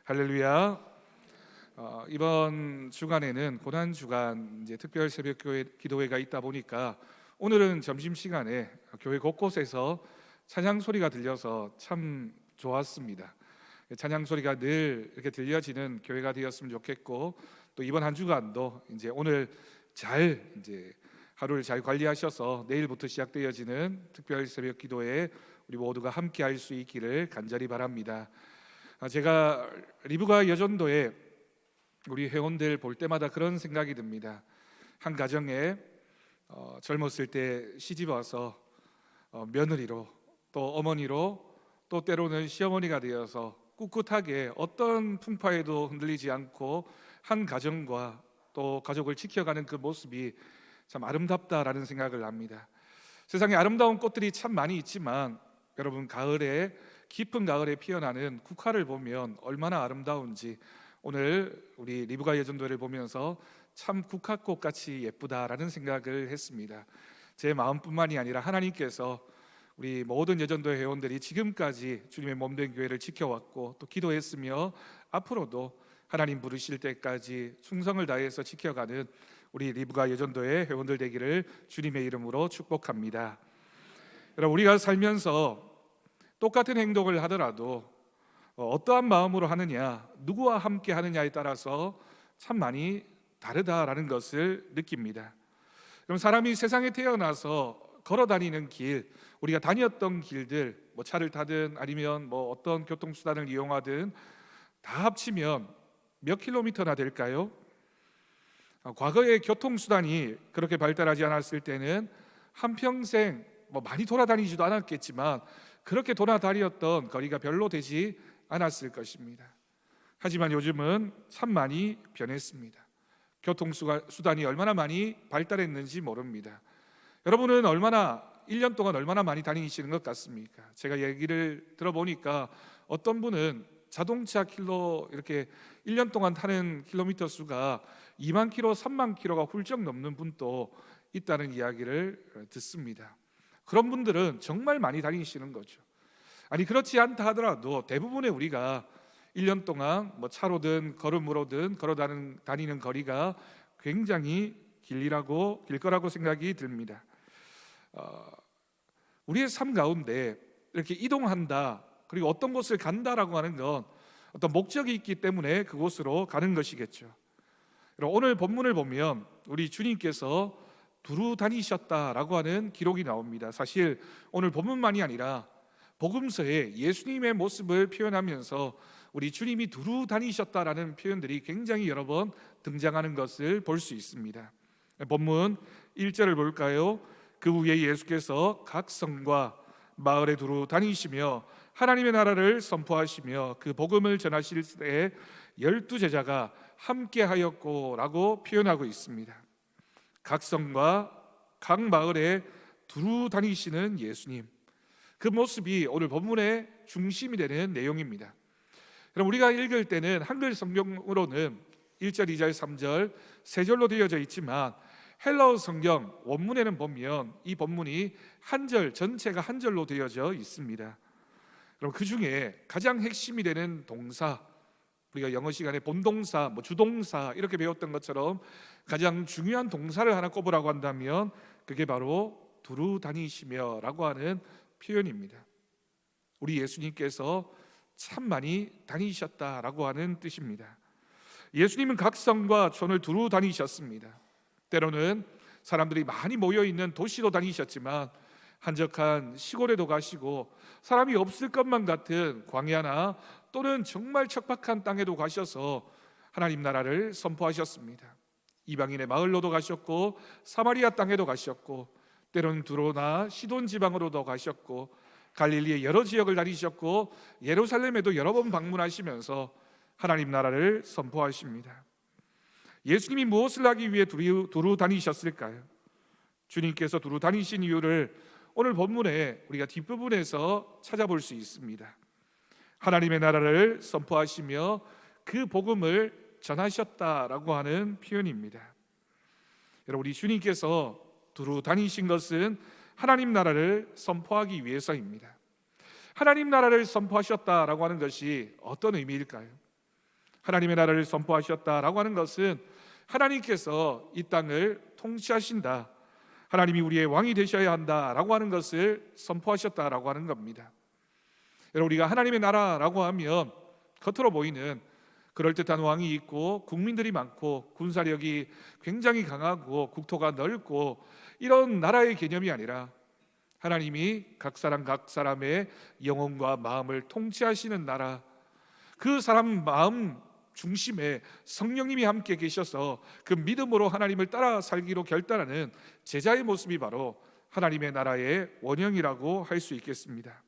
할렐루야. 이번 주간에는 고난 주간 특별 새벽 교회 기도회가 있다 보니까 오늘은 점심 시간에 교회 곳곳에서 찬양 소리가 들려서 참 좋았습니다. 찬양 소리가 늘 이렇게 들려지는 교회가 되었으면 좋겠고, 또 이번 한 주간도 오늘 잘 하루를 잘 관리하셔서 내일부터 시작되어지는 특별 새벽 기도회에 우리 모두가 함께 할 수 있기를 간절히 바랍니다. 제가 리브가 여전도에 우리 회원들 볼 때마다 그런 생각이 듭니다. 한 가정에 젊었을 때 시집 와서 며느리로, 또 어머니로, 또 때로는 시어머니가 되어서 꿋꿋하게 어떤 풍파에도 흔들리지 않고 한 가정과 또 가족을 지켜가는 그 모습이 참 아름답다라는 생각을 합니다. 세상에 아름다운 꽃들이 참 많이 있지만 여러분, 깊은 가을에 피어나는 국화를 보면 얼마나 아름다운지 오늘 우리 리브가 예전도를 보면서 참 국화꽃 같이 예쁘다라는 생각을 했습니다. 제 마음뿐만이 아니라 하나님께서 우리 모든 예전도 회원들이 지금까지 주님의 몸된 교회를 지켜왔고 또 기도했으며 앞으로도 하나님 부르실 때까지 충성을 다해서 지켜가는 우리 리브가 예전도의 회원들 되기를 주님의 이름으로 축복합니다. 여러분, 우리가 살면서 똑같은 행동을 하더라도 어떠한 마음으로 하느냐, 누구와 함께 하느냐에 따라서 참 많이 다르다라는 것을 느낍니다. 그럼 사람이 세상에 태어나서 걸어다니는 길, 우리가 다녔던 길들, 차를 타든 아니면 어떤 교통수단을 이용하든 다 합치면 몇 킬로미터나 될까요? 과거의 교통수단이 그렇게 발달하지 않았을 때는 한평생 많이 돌아다니지도 않았겠지만 그렇게 돌아다녔던 거리가 별로 되지 않았을 것입니다. 하지만 요즘은 참 많이 변했습니다. 교통수단이 얼마나 많이 발달했는지 모릅니다. 여러분은 1년 동안 얼마나 많이 다니시는 것 같습니까? 제가 얘기를 들어보니까 어떤 분은 자동차 이렇게 1년 동안 타는 킬로미터 수가 2만 킬로, 3만 킬로가 훌쩍 넘는 분도 있다는 이야기를 듣습니다. 그런 분들은 정말 많이 다니시는 거죠. 아니, 그렇지 않다 하더라도 대부분의 우리가 1년 동안 차로든 걸음으로든 걸어 다니는 거리가 굉장히 길 거라고 생각이 듭니다. 우리의 삶 가운데 이렇게 이동한다, 그리고 어떤 곳을 간다라고 하는 건 어떤 목적이 있기 때문에 그곳으로 가는 것이겠죠. 오늘 본문을 보면 우리 주님께서 두루 다니셨다라고 하는 기록이 나옵니다. 사실 오늘 본문만이 아니라 복음서에 예수님의 모습을 표현하면서 우리 주님이 두루 다니셨다라는 표현들이 굉장히 여러 번 등장하는 것을 볼 수 있습니다. 본문 1절을 볼까요? 그 후에 예수께서 각 성과 마을에 두루 다니시며 하나님의 나라를 선포하시며 그 복음을 전하실 때 12제자가 함께 하였고 라고 표현하고 있습니다. 각 성과 각 마을에 두루 다니시는 예수님, 그 모습이 오늘 본문의 중심이 되는 내용입니다. 그럼 우리가 읽을 때는 한글 성경으로는 1절, 2절, 3절 세 절로 되어져 있지만 헬라어 성경 원문에는 보면 이 본문이 한 절 전체가 한 절로 되어져 있습니다. 그럼 그 중에 가장 핵심이 되는 동사, 우리가 영어 시간에 본동사, 주동사 이렇게 배웠던 것처럼 가장 중요한 동사를 하나 꼽으라고 한다면 그게 바로 두루 다니시며 라고 하는 표현입니다. 우리 예수님께서 참 많이 다니셨다라고 하는 뜻입니다. 예수님은 각 성과 촌을 두루 다니셨습니다. 때로는 사람들이 많이 모여있는 도시도 다니셨지만 한적한 시골에도 가시고 사람이 없을 것만 같은 광야나 또는 정말 척박한 땅에도 가셔서 하나님 나라를 선포하셨습니다. 이방인의 마을로도 가셨고 사마리아 땅에도 가셨고 때로는 두로나 시돈 지방으로도 가셨고 갈릴리의 여러 지역을 다니셨고 예루살렘에도 여러 번 방문하시면서 하나님 나라를 선포하십니다. 예수님이 무엇을 하기 위해 두루 다니셨을까요? 주님께서 두루 다니신 이유를 오늘 본문에 우리가 뒷부분에서 찾아볼 수 있습니다. 하나님의 나라를 선포하시며 그 복음을 전하셨다라고 하는 표현입니다. 여러분, 우리 주님께서 두루 다니신 것은 하나님 나라를 선포하기 위해서입니다. 하나님 나라를 선포하셨다라고 하는 것이 어떤 의미일까요? 하나님의 나라를 선포하셨다라고 하는 것은 하나님께서 이 땅을 통치하신다, 하나님이 우리의 왕이 되셔야 한다라고 하는 것을 선포하셨다라고 하는 겁니다. 여러분, 우리가 하나님의 나라라고 하면 겉으로 보이는 그럴듯한 왕이 있고 국민들이 많고 군사력이 굉장히 강하고 국토가 넓고 이런 나라의 개념이 아니라 하나님이 각 사람 각 사람의 영혼과 마음을 통치하시는 나라, 그 사람 마음 중심에 성령님이 함께 계셔서 그 믿음으로 하나님을 따라 살기로 결단하는 제자의 모습이 바로 하나님의 나라의 원형이라고 할 수 있겠습니다.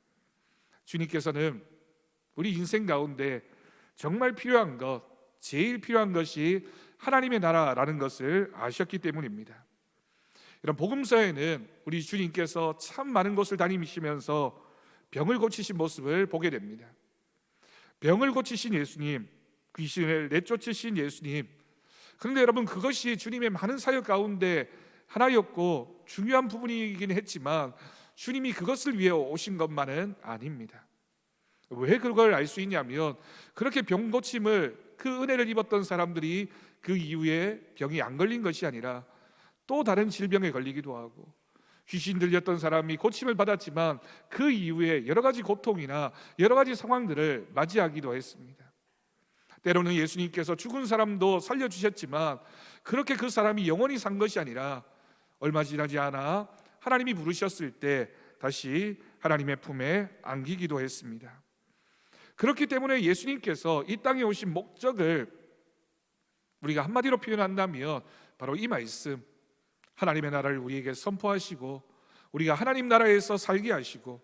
주님께서는 우리 인생 가운데 정말 필요한 것, 제일 필요한 것이 하나님의 나라라는 것을 아셨기 때문입니다. 이런 복음서에는 우리 주님께서 참 많은 곳을 다니시면서 병을 고치신 모습을 보게 됩니다. 병을 고치신 예수님, 귀신을 내쫓으신 예수님. 그런데 여러분, 그것이 주님의 많은 사역 가운데 하나였고 중요한 부분이긴 했지만 주님이 그것을 위해 오신 것만은 아닙니다. 왜 그걸 알 수 있냐면, 그렇게 병 고침을, 그 은혜를 입었던 사람들이 그 이후에 병이 안 걸린 것이 아니라 또 다른 질병에 걸리기도 하고, 귀신 들렸던 사람이 고침을 받았지만 그 이후에 여러 가지 고통이나 여러 가지 상황들을 맞이하기도 했습니다. 때로는 예수님께서 죽은 사람도 살려주셨지만 그렇게 그 사람이 영원히 산 것이 아니라 얼마 지나지 않아 하나님이 부르셨을 때 다시 하나님의 품에 안기기도 했습니다. 그렇기 때문에 예수님께서 이 땅에 오신 목적을 우리가 한마디로 표현한다면 바로 이 말씀, 하나님의 나라를 우리에게 선포하시고 우리가 하나님 나라에서 살게 하시고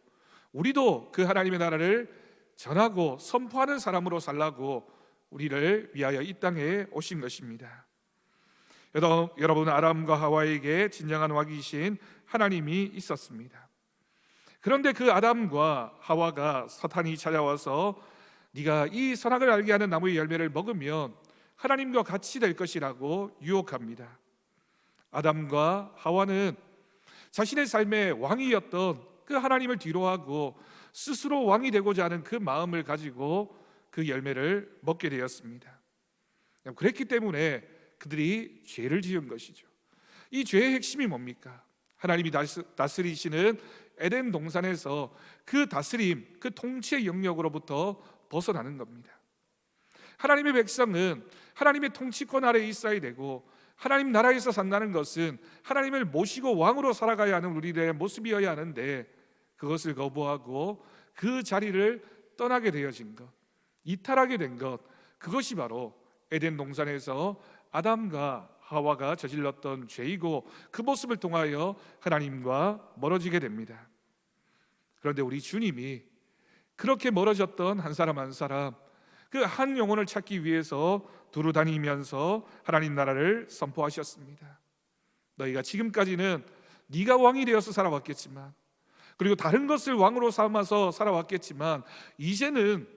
우리도 그 하나님의 나라를 전하고 선포하는 사람으로 살라고 우리를 위하여 이 땅에 오신 것입니다. 여러분, 아담과 하와에게 진정한 왕이신 하나님이 있었습니다. 그런데 그 아담과 하와가 사탄이 찾아와서 네가 이 선악을 알게 하는 나무의 열매를 먹으면 하나님과 같이 될 것이라고 유혹합니다. 아담과 하와는 자신의 삶의 왕이었던 그 하나님을 뒤로하고 스스로 왕이 되고자 하는 그 마음을 가지고 그 열매를 먹게 되었습니다. 그랬기 때문에 그들이 죄를 지은 것이죠. 이 죄의 핵심이 뭡니까? 하나님이 다스리시는 에덴 동산에서 그 다스림, 그 통치의 영역으로부터 벗어나는 겁니다. 하나님의 백성은 하나님의 통치권 아래에 있어야 되고, 하나님 나라에서 산다는 것은 하나님을 모시고 왕으로 살아가야 하는 우리들의 모습이어야 하는데, 그것을 거부하고 그 자리를 떠나게 되어진 것, 이탈하게 된 것, 그것이 바로 에덴 동산에서 아담과 하와가 저질렀던 죄이고, 그 모습을 통하여 하나님과 멀어지게 됩니다. 그런데 우리 주님이 그렇게 멀어졌던 한 사람 한 사람, 그 한 영혼을 찾기 위해서 두루 다니면서 하나님 나라를 선포하셨습니다. 너희가 지금까지는 네가 왕이 되어서 살아왔겠지만, 그리고 다른 것을 왕으로 삼아서 살아왔겠지만, 이제는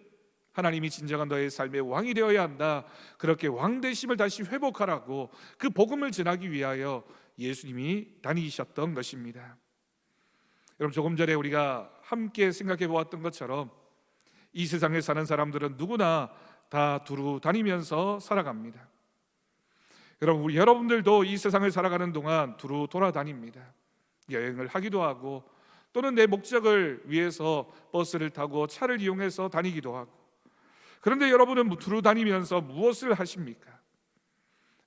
하나님이 진정한 너의 삶의 왕이 되어야 한다. 그렇게 왕되심을 다시 회복하라고 그 복음을 전하기 위하여 예수님이 다니셨던 것입니다. 여러분, 조금 전에 우리가 함께 생각해 보았던 것처럼 이 세상에 사는 사람들은 누구나 다 두루 다니면서 살아갑니다. 여러분, 여러분들도 이 세상을 살아가는 동안 두루 돌아다닙니다. 여행을 하기도 하고, 또는 내 목적을 위해서 버스를 타고 차를 이용해서 다니기도 하고. 그런데 여러분은 두루 다니면서 무엇을 하십니까?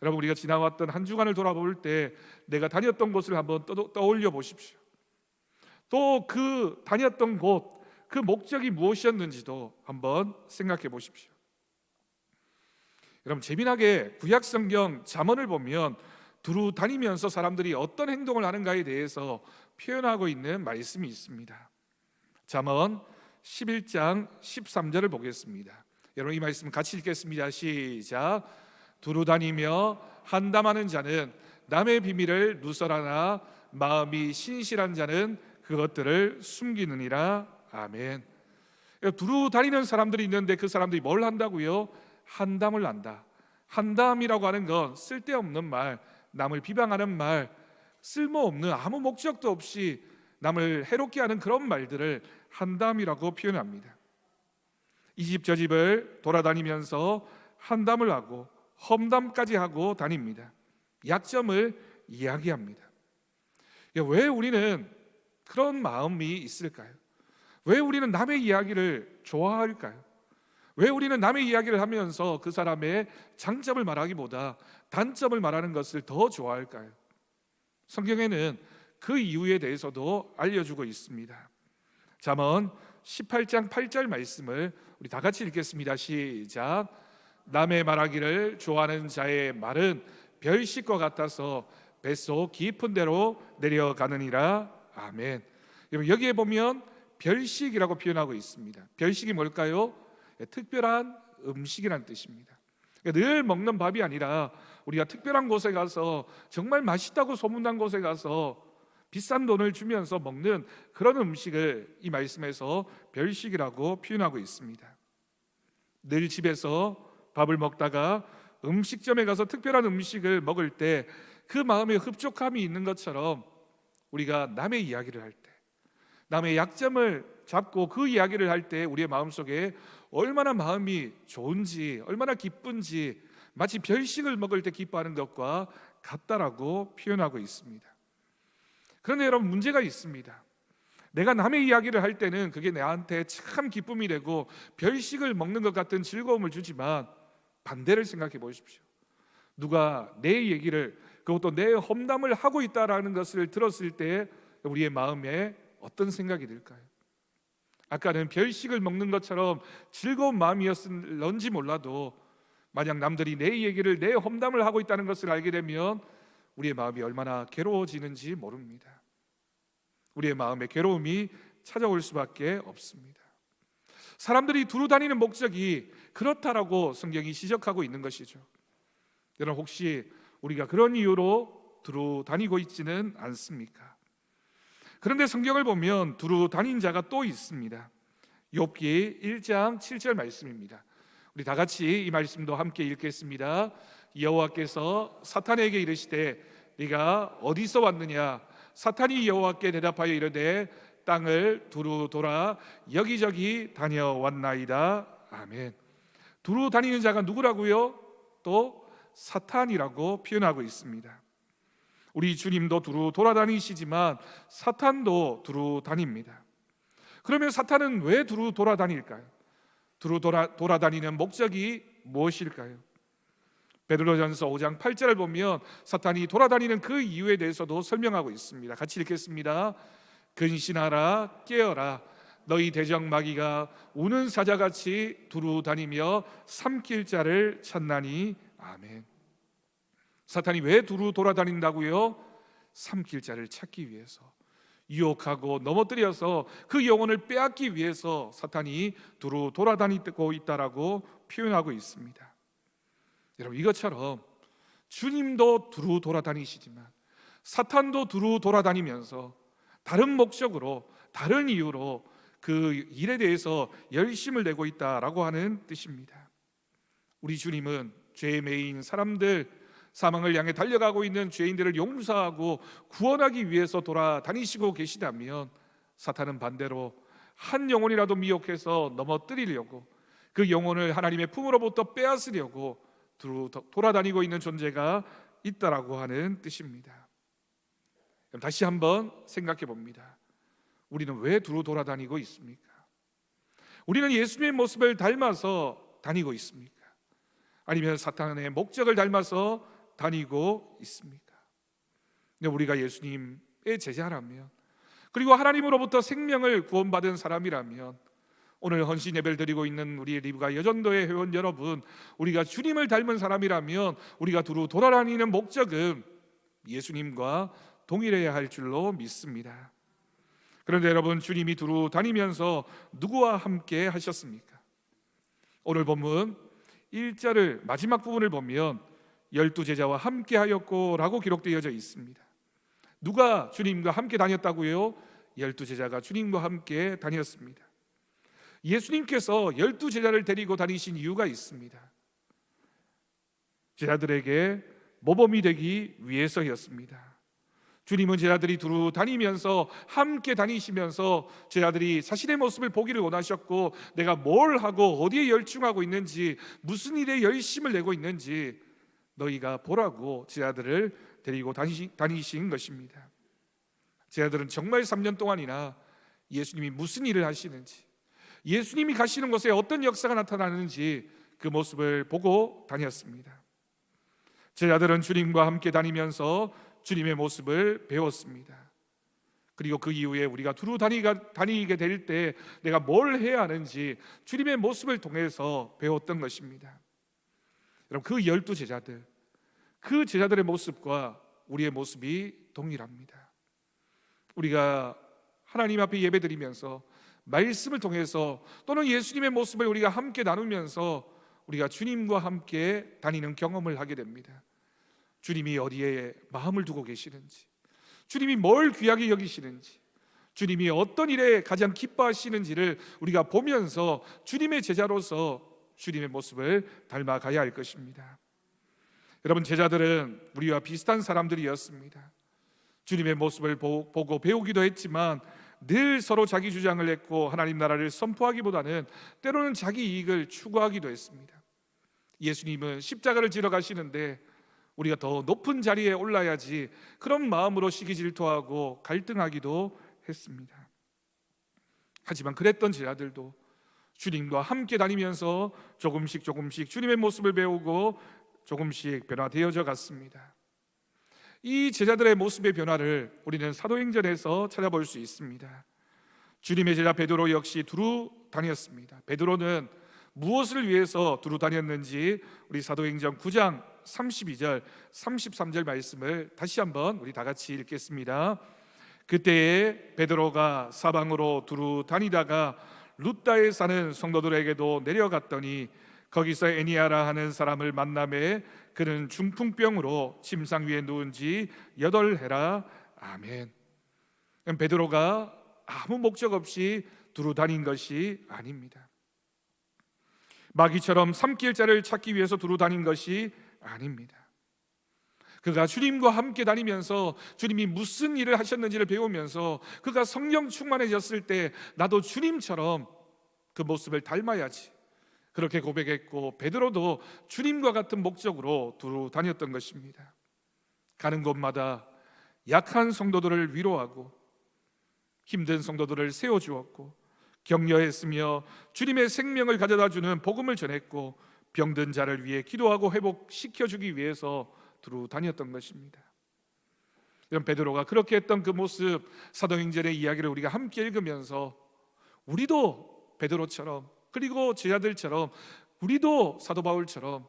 여러분, 우리가 지나왔던 한 주간을 돌아볼 때 내가 다녔던 곳을 한번 떠올려 보십시오. 또 그 다녔던 곳, 그 목적이 무엇이었는지도 한번 생각해 보십시오. 여러분, 재미나게 구약 성경 잠언을 보면 두루 다니면서 사람들이 어떤 행동을 하는가에 대해서 표현하고 있는 말씀이 있습니다. 잠언 11장 13절을 보겠습니다. 여러분, 이 말씀 같이 읽겠습니다. 시작. 두루 다니며 한담하는 자는 남의 비밀을 누설하나 마음이 신실한 자는 그것들을 숨기느니라. 아멘. 두루 다니는 사람들이 있는데 그 사람들이 뭘 한다고요? 한담을 한다. 한담이라고 하는 건 쓸데없는 말, 남을 비방하는 말, 쓸모없는 아무 목적도 없이 남을 해롭게 하는 그런 말들을 한담이라고 표현합니다. 이 집 저 집을 돌아다니면서 한담을 하고 험담까지 하고 다닙니다. 약점을 이야기합니다. 왜 우리는 그런 마음이 있을까요? 왜 우리는 남의 이야기를 좋아할까요? 왜 우리는 남의 이야기를 하면서 그 사람의 장점을 말하기보다 단점을 말하는 것을 더 좋아할까요? 성경에는 그 이유에 대해서도 알려주고 있습니다. 잠언 18장 8절 말씀을 우리 다 같이 읽겠습니다. 시작. 남의 말하기를 좋아하는 자의 말은 별식과 같아서 뱃속 깊은 데로 내려가느니라. 아멘. 여러분, 여기에 보면 별식이라고 표현하고 있습니다. 별식이 뭘까요? 특별한 음식이라는 뜻입니다. 늘 먹는 밥이 아니라 우리가 특별한 곳에 가서 정말 맛있다고 소문난 곳에 가서 비싼 돈을 주면서 먹는 그런 음식을 이 말씀에서 별식이라고 표현하고 있습니다. 늘 집에서 밥을 먹다가 음식점에 가서 특별한 음식을 먹을 때 그 마음에 흡족함이 있는 것처럼 우리가 남의 이야기를 할 때, 남의 약점을 잡고 그 이야기를 할 때 우리의 마음속에 얼마나 마음이 좋은지, 얼마나 기쁜지 마치 별식을 먹을 때 기뻐하는 것과 같다라고 표현하고 있습니다. 그런데 여러분, 문제가 있습니다. 내가 남의 이야기를 할 때는 그게 나한테 참 기쁨이 되고 별식을 먹는 것 같은 즐거움을 주지만 반대를 생각해 보십시오. 누가 내 얘기를, 그것도 내 험담을 하고 있다라는 것을 들었을 때 우리의 마음에 어떤 생각이 들까요? 아까는 별식을 먹는 것처럼 즐거운 마음이었을런지 몰라도 만약 남들이 내 얘기를, 내 험담을 하고 있다는 것을 알게 되면 우리의 마음이 얼마나 괴로워지는지 모릅니다. 우리의 마음에 괴로움이 찾아올 수밖에 없습니다. 사람들이 두루 다니는 목적이 그렇다라고 성경이 지적하고 있는 것이죠. 여러분, 혹시 우리가 그런 이유로 두루 다니고 있지는 않습니까? 그런데 성경을 보면 두루 다닌 자가 또 있습니다. 욥기 1장 7절 말씀입니다. 우리 다 같이 이 말씀도 함께 읽겠습니다. 여호와께서 사탄에게 이르시되 네가 어디서 왔느냐? 사탄이 여호와께 대답하여 이르되 땅을 두루 돌아 여기저기 다녀왔나이다. 아멘. 두루 다니는 자가 누구라고요? 또 사탄이라고 표현하고 있습니다. 우리 주님도 두루 돌아다니시지만 사탄도 두루 다닙니다. 그러면 사탄은 왜 두루 돌아다닐까요? 두루 돌아다니는 목적이 무엇일까요? 베드로전서 5장 8절을 보면 사탄이 돌아다니는 그 이유에 대해서도 설명하고 있습니다. 같이 읽겠습니다. 근신하라, 깨어라. 너희 대적 마귀가 우는 사자같이 두루 다니며 삼킬 자를 찾나니. 아멘. 사탄이 왜 두루 돌아다닌다고요? 삼킬 자를 찾기 위해서, 유혹하고 넘어뜨려서 그 영혼을 빼앗기 위해서 사탄이 두루 돌아다니고 있다라고 표현하고 있습니다. 여러분, 이것처럼 주님도 두루 돌아다니시지만 사탄도 두루 돌아다니면서 다른 목적으로, 다른 이유로 그 일에 대해서 열심을 내고 있다라고 하는 뜻입니다. 우리 주님은 죄에 매인 사람들, 사망을 향해 달려가고 있는 죄인들을 용서하고 구원하기 위해서 돌아다니시고 계시다면 사탄은 반대로 한 영혼이라도 미혹해서 넘어뜨리려고, 그 영혼을 하나님의 품으로부터 빼앗으려고 돌아다니고 있는 존재가 있다라고 하는 뜻입니다. 다시 한번 생각해 봅니다. 우리는 왜 두루 돌아다니고 있습니까? 우리는 예수님의 모습을 닮아서 다니고 있습니까? 아니면 사탄의 목적을 닮아서 다니고 있습니까? 우리가 예수님의 제자라면, 그리고 하나님으로부터 생명을 구원받은 사람이라면, 오늘 헌신 예배를 드리고 있는 우리 리브가 여전도의 회원 여러분, 우리가 주님을 닮은 사람이라면 우리가 두루 돌아다니는 목적은 예수님과 동일해야 할 줄로 믿습니다. 그런데 여러분, 주님이 두루 다니면서 누구와 함께 하셨습니까? 오늘 본문 1절을 마지막 부분을 보면 12제자와 함께 하였고 라고 기록되어져 있습니다. 누가 주님과 함께 다녔다고요? 12제자가 주님과 함께 다녔습니다. 예수님께서 12제자를 데리고 다니신 이유가 있습니다. 제자들에게 모범이 되기 위해서였습니다. 주님은 제자들이 두루 다니면서 함께 다니시면서 제자들이 자신의 모습을 보기를 원하셨고, 내가 뭘 하고 어디에 열중하고 있는지, 무슨 일에 열심을 내고 있는지 너희가 보라고 제자들을 데리고 다니신 것입니다. 제자들은 정말 3년 동안이나 예수님이 무슨 일을 하시는지, 예수님이 가시는 곳에 어떤 역사가 나타나는지 그 모습을 보고 다녔습니다. 제자들은 주님과 함께 다니면서 주님의 모습을 배웠습니다. 그리고 그 이후에 우리가 두루 다니게 될 때 내가 뭘 해야 하는지 주님의 모습을 통해서 배웠던 것입니다. 여러분, 그 12제자들, 그 제자들의 모습과 우리의 모습이 동일합니다. 우리가 하나님 앞에 예배드리면서 말씀을 통해서 또는 예수님의 모습을 우리가 함께 나누면서 우리가 주님과 함께 다니는 경험을 하게 됩니다. 주님이 어디에 마음을 두고 계시는지, 주님이 뭘 귀하게 여기시는지, 주님이 어떤 일에 가장 기뻐하시는지를 우리가 보면서 주님의 제자로서 주님의 모습을 닮아가야 할 것입니다. 여러분, 제자들은 우리와 비슷한 사람들이었습니다. 주님의 모습을 보고 배우기도 했지만 늘 서로 자기 주장을 했고 하나님 나라를 선포하기보다는 때로는 자기 이익을 추구하기도 했습니다. 예수님은 십자가를 지러 가시는데 우리가 더 높은 자리에 올라야지, 그런 마음으로 시기 질투하고 갈등하기도 했습니다. 하지만 그랬던 제자들도 주님과 함께 다니면서 조금씩 주님의 모습을 배우고 조금씩 변화되어져 갔습니다. 이 제자들의 모습의 변화를 우리는 사도행전에서 찾아볼 수 있습니다. 주님의 제자 베드로 역시 두루 다녔습니다. 베드로는 무엇을 위해서 두루 다녔는지 우리 사도행전 9장 32절 33절 말씀을 다시 한번 우리 다 같이 읽겠습니다. 그때에 베드로가 사방으로 두루 다니다가 룻다에 사는 성도들에게도 내려갔더니 거기서 애니아라 하는 사람을 만나매 그는 중풍병으로 침상 위에 누운 지 8해라. 아멘. 베드로가 아무 목적 없이 두루 다닌 것이 아닙니다. 마귀처럼 삼킬자를 찾기 위해서 두루 다닌 것이 아닙니다. 그가 주님과 함께 다니면서 주님이 무슨 일을 하셨는지를 배우면서 그가 성령 충만해졌을 때 나도 주님처럼 그 모습을 닮아야지, 그렇게 고백했고 베드로도 주님과 같은 목적으로 두루 다녔던 것입니다. 가는 곳마다 약한 성도들을 위로하고 힘든 성도들을 세워주었고 격려했으며 주님의 생명을 가져다주는 복음을 전했고 병든 자를 위해 기도하고 회복시켜주기 위해서 두루 다녔던 것입니다. 이런 베드로가 그렇게 했던 그 모습, 사도행전의 이야기를 우리가 함께 읽으면서 우리도 베드로처럼, 그리고 제자들처럼, 우리도 사도 바울처럼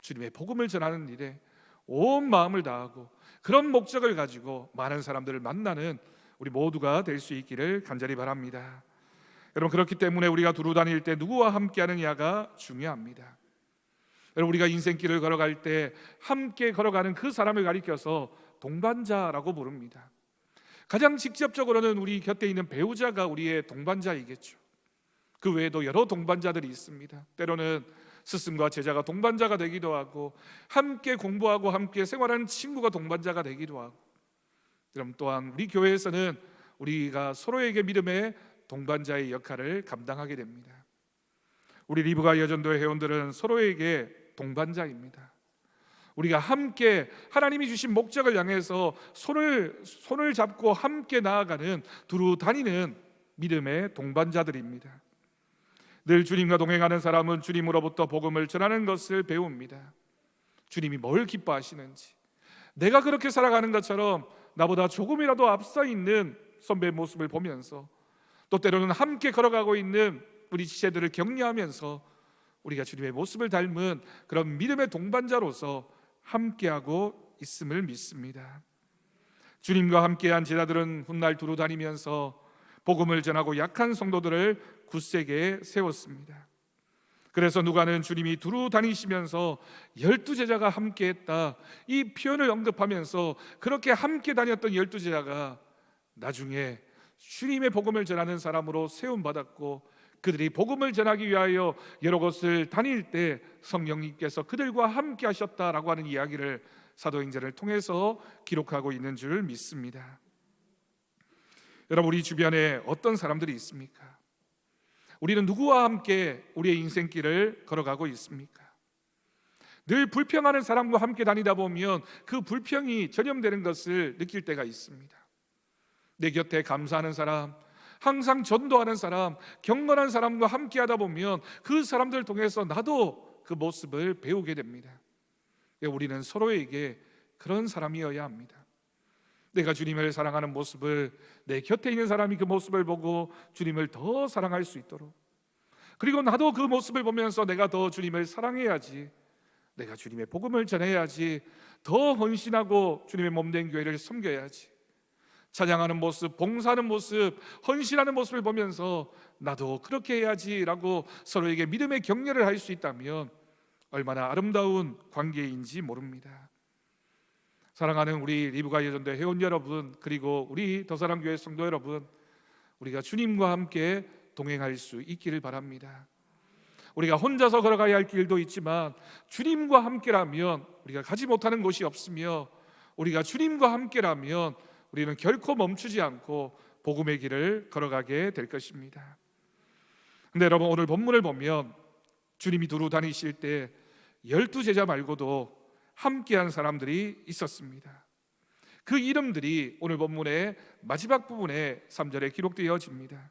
주님의 복음을 전하는 일에 온 마음을 다하고 그런 목적을 가지고 많은 사람들을 만나는 우리 모두가 될 수 있기를 간절히 바랍니다. 여러분, 그렇기 때문에 우리가 두루 다닐 때 누구와 함께 하느냐가 중요합니다. 여러분, 우리가 인생길을 걸어갈 때 함께 걸어가는 그 사람을 가리켜서 동반자라고 부릅니다. 가장 직접적으로는 우리 곁에 있는 배우자가 우리의 동반자이겠죠. 그 외에도 여러 동반자들이 있습니다. 때로는 스승과 제자가 동반자가 되기도 하고 함께 공부하고 함께 생활하는 친구가 동반자가 되기도 하고, 그럼 또한 우리 교회에서는 우리가 서로에게 믿음의 동반자의 역할을 감당하게 됩니다. 우리 리브가 여전도의 회원들은 서로에게 동반자입니다. 우리가 함께 하나님이 주신 목적을 향해서 손을 잡고 함께 나아가는, 두루 다니는 믿음의 동반자들입니다. 늘 주님과 동행하는 사람은 주님으로부터 복음을 전하는 것을 배웁니다. 주님이 뭘 기뻐하시는지, 내가 그렇게 살아가는 것처럼 나보다 조금이라도 앞서 있는 선배의 모습을 보면서 또 때로는 함께 걸어가고 있는 우리 지체들을 격려하면서 우리가 주님의 모습을 닮은 그런 믿음의 동반자로서 함께하고 있음을 믿습니다. 주님과 함께한 제자들은 훗날 두루 다니면서 복음을 전하고 약한 성도들을 굳세게 세웠습니다. 그래서 누가는 주님이 두루 다니시면서 12제자가 함께했다, 이 표현을 언급하면서 그렇게 함께 다녔던 12제자가 나중에 주님의 복음을 전하는 사람으로 세움받았고 그들이 복음을 전하기 위하여 여러 곳을 다닐 때 성령님께서 그들과 함께 하셨다라고 하는 이야기를 사도행전을 통해서 기록하고 있는 줄 믿습니다. 여러분, 우리 주변에 어떤 사람들이 있습니까? 우리는 누구와 함께 우리의 인생길을 걸어가고 있습니까? 늘 불평하는 사람과 함께 다니다 보면 그 불평이 전염되는 것을 느낄 때가 있습니다. 내 곁에 감사하는 사람, 항상 전도하는 사람, 경건한 사람과 함께 하다 보면 그 사람들을 통해서 나도 그 모습을 배우게 됩니다. 우리는 서로에게 그런 사람이어야 합니다. 내가 주님을 사랑하는 모습을, 내 곁에 있는 사람이 그 모습을 보고 주님을 더 사랑할 수 있도록, 그리고 나도 그 모습을 보면서 내가 더 주님을 사랑해야지, 내가 주님의 복음을 전해야지, 더 헌신하고 주님의 몸된 교회를 섬겨야지, 찬양하는 모습, 봉사하는 모습, 헌신하는 모습을 보면서 나도 그렇게 해야지라고 서로에게 믿음의 격려를 할 수 있다면 얼마나 아름다운 관계인지 모릅니다. 사랑하는 우리 리브가 예전대 회원 여러분, 그리고 우리 더사랑교회 성도 여러분, 우리가 주님과 함께 동행할 수 있기를 바랍니다. 우리가 혼자서 걸어가야 할 길도 있지만 주님과 함께라면 우리가 가지 못하는 곳이 없으며, 우리가 주님과 함께라면 우리는 결코 멈추지 않고 복음의 길을 걸어가게 될 것입니다. 근데 여러분, 오늘 본문을 보면 주님이 두루 다니실 때 12제자 말고도 함께한 사람들이 있었습니다. 그 이름들이 오늘 본문의 마지막 부분에 3절에 기록되어집니다.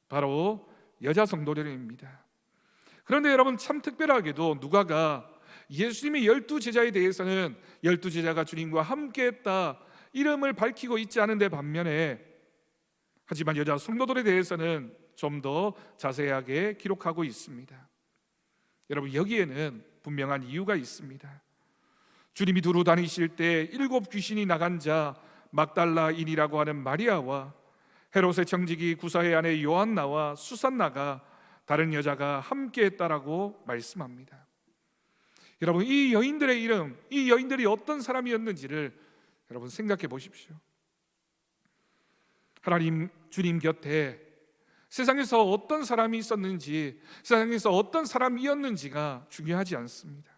바로 여자 성도들입니다. 그런데 여러분, 참 특별하게도 누가가 예수님의 12제자에 대해서는 12제자가 주님과 함께했다 이름을 밝히고 있지 않은데 반면에, 하지만 여자 성도들에 대해서는 좀 더 자세하게 기록하고 있습니다. 여러분, 여기에는 분명한 이유가 있습니다. 주님이 두루 다니실 때 7 귀신이 나간 자 막달라인이라고 하는 마리아와 헤롯의 청지기 구사의 아내 요한나와 수산나가 다른 여자가 함께했다라고 말씀합니다. 여러분, 이 여인들의 이름, 이 여인들이 어떤 사람이었는지를 여러분 생각해 보십시오. 하나님 주님 곁에 세상에서 어떤 사람이 있었는지, 세상에서 어떤 사람이었는지가 중요하지 않습니다.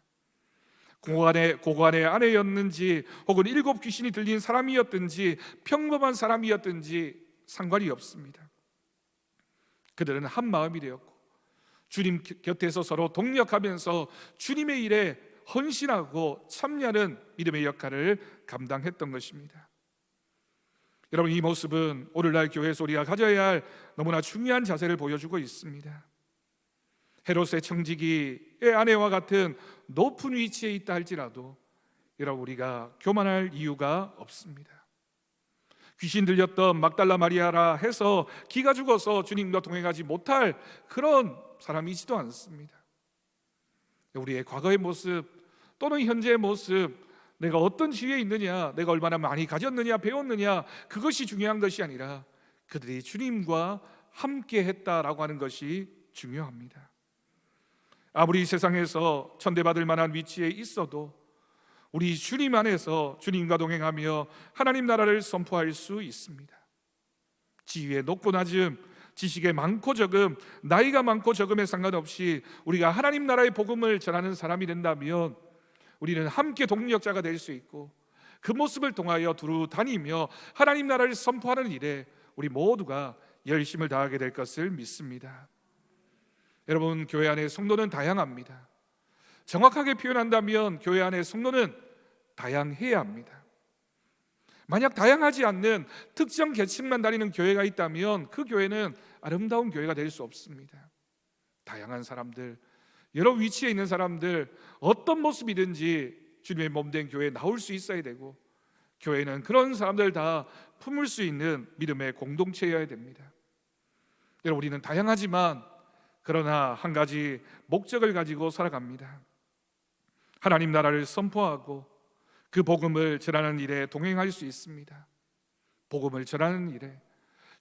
고관의 아내였는지, 혹은 7 귀신이 들린 사람이었든지, 평범한 사람이었든지 상관이 없습니다. 그들은 한 마음이 되었고 주님 곁에서 서로 동력하면서 주님의 일에 헌신하고 참여하는 믿음의 역할을 감당했던 것입니다. 여러분, 이 모습은 오늘날 교회에서 우리가 가져야 할 너무나 중요한 자세를 보여주고 있습니다. 헤롯의 청지기의 아내와 같은 높은 위치에 있다 할지라도 여러분, 우리가 교만할 이유가 없습니다. 귀신 들렸던 막달라 마리아라 해서 기가 죽어서 주님과 동행하지 못할 그런 사람이지도 않습니다. 우리의 과거의 모습 또는 현재의 모습, 내가 어떤 지위에 있느냐, 내가 얼마나 많이 가졌느냐, 배웠느냐, 그것이 중요한 것이 아니라 그들이 주님과 함께 했다라고 하는 것이 중요합니다. 아무리 세상에서 천대받을 만한 위치에 있어도 우리 주님 안에서 주님과 동행하며 하나님 나라를 선포할 수 있습니다. 지위의 높고 낮음, 지식의 많고 적음, 나이가 많고 적음에 상관없이 우리가 하나님 나라의 복음을 전하는 사람이 된다면 우리는 함께 동력자가 될 수 있고, 그 모습을 통하여 두루 다니며 하나님 나라를 선포하는 일에 우리 모두가 열심을 다하게 될 것을 믿습니다. 여러분, 교회 안의 성도는 다양합니다. 정확하게 표현한다면 교회 안의 성도는 다양해야 합니다. 만약 다양하지 않는 특정 계층만 다니는 교회가 있다면 그 교회는 아름다운 교회가 될 수 없습니다. 다양한 사람들, 여러 위치에 있는 사람들, 어떤 모습이든지 주님의 몸된 교회에 나올 수 있어야 되고, 교회는 그런 사람들 다 품을 수 있는 믿음의 공동체여야 됩니다. 여러분, 우리는 다양하지만 그러나 한 가지 목적을 가지고 살아갑니다. 하나님 나라를 선포하고 그 복음을 전하는 일에 동행할 수 있습니다. 복음을 전하는 일에,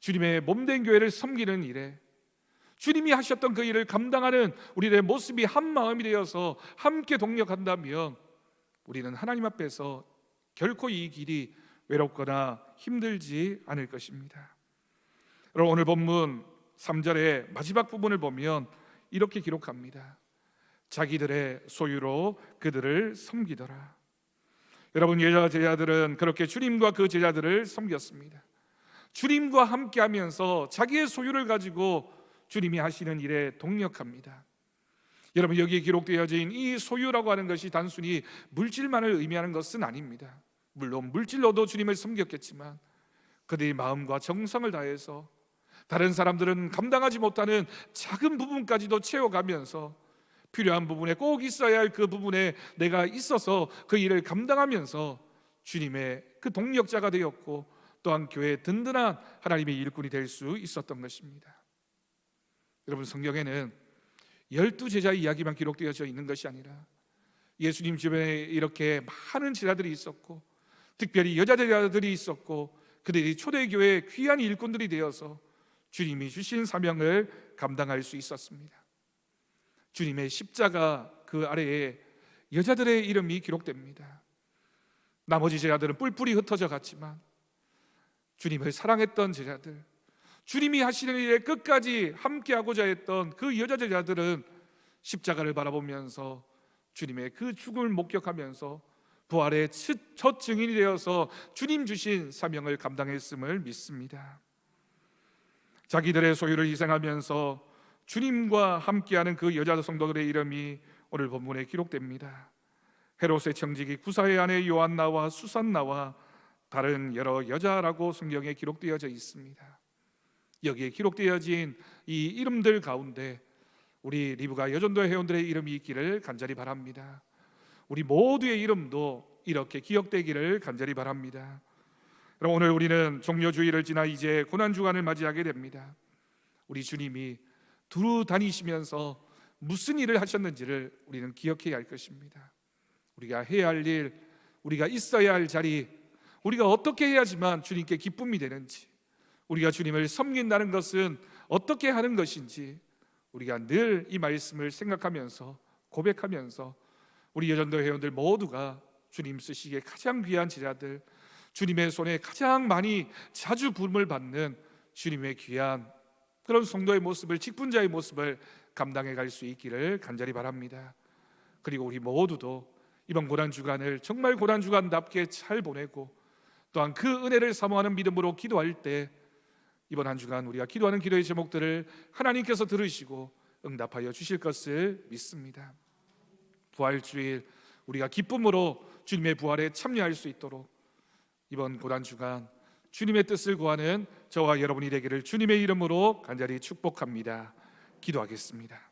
주님의 몸된 교회를 섬기는 일에, 주님이 하셨던 그 일을 감당하는 우리의 모습이 한 마음이 되어서 함께 동력한다면 우리는 하나님 앞에서 결코 이 길이 외롭거나 힘들지 않을 것입니다. 여러분, 오늘 본문 3절의 마지막 부분을 보면 이렇게 기록합니다. 자기들의 소유로 그들을 섬기더라. 여러분, 여자 제자들은 그렇게 주님과 그 제자들을 섬겼습니다. 주님과 함께하면서 자기의 소유를 가지고 주님이 하시는 일에 동력합니다. 여러분, 여기에 기록되어진 이 소유라고 하는 것이 단순히 물질만을 의미하는 것은 아닙니다. 물론 물질로도 주님을 섬겼겠지만 그들이 마음과 정성을 다해서 다른 사람들은 감당하지 못하는 작은 부분까지도 채워가면서 필요한 부분에 꼭 있어야 할 그 부분에 내가 있어서 그 일을 감당하면서 주님의 그 동력자가 되었고 또한 교회의 든든한 하나님의 일꾼이 될 수 있었던 것입니다. 여러분, 성경에는 12제자의 이야기만 기록되어져 있는 것이 아니라 예수님 주변에 이렇게 많은 제자들이 있었고 특별히 여자 제자들이 있었고 그들이 초대교회의 귀한 일꾼들이 되어서 주님이 주신 사명을 감당할 수 있었습니다. 주님의 십자가 그 아래에 여자들의 이름이 기록됩니다. 나머지 제자들은 뿔뿔이 흩어져 갔지만 주님을 사랑했던 제자들, 주님이 하시는 일에 끝까지 함께하고자 했던 그 여자 제자들은 십자가를 바라보면서 주님의 그 죽음을 목격하면서 부활의 첫 증인이 되어서 주님 주신 사명을 감당했음을 믿습니다. 자기들의 소유를 희생하면서 주님과 함께하는 그 여자 성도들의 이름이 오늘 본문에 기록됩니다. 헤롯의 청지기 구사의 아내 요한나와 수산나와 다른 여러 여자라고 성경에 기록되어져 있습니다. 여기에 기록되어진 이 이름들 가운데 우리 리브가 여전도 회원들의 이름이 있기를 간절히 바랍니다. 우리 모두의 이름도 이렇게 기억되기를 간절히 바랍니다. 그럼 오늘 우리는 종료주일을 지나 이제 고난주간을 맞이하게 됩니다. 우리 주님이 두루 다니시면서 무슨 일을 하셨는지를 우리는 기억해야 할 것입니다. 우리가 해야 할 일, 우리가 있어야 할 자리, 우리가 어떻게 해야지만 주님께 기쁨이 되는지, 우리가 주님을 섬긴다는 것은 어떻게 하는 것인지 우리가 늘 이 말씀을 생각하면서 고백하면서 우리 여전도 회원들 모두가 주님 쓰시기에 가장 귀한 제자들, 주님의 손에 가장 많이 자주 부름을 받는 주님의 귀한 그런 성도의 모습을, 직분자의 모습을 감당해 갈 수 있기를 간절히 바랍니다. 그리고 우리 모두도 이번 고난주간을 정말 고난주간답게 잘 보내고 또한 그 은혜를 사모하는 믿음으로 기도할 때 이번 한 주간 우리가 기도하는 기도의 제목들을 하나님께서 들으시고 응답하여 주실 것을 믿습니다. 부활주일 우리가 기쁨으로 주님의 부활에 참여할 수 있도록 이번 고난주간 주님의 뜻을 구하는 저와 여러분이 되기를 주님의 이름으로 간절히 축복합니다. 기도하겠습니다.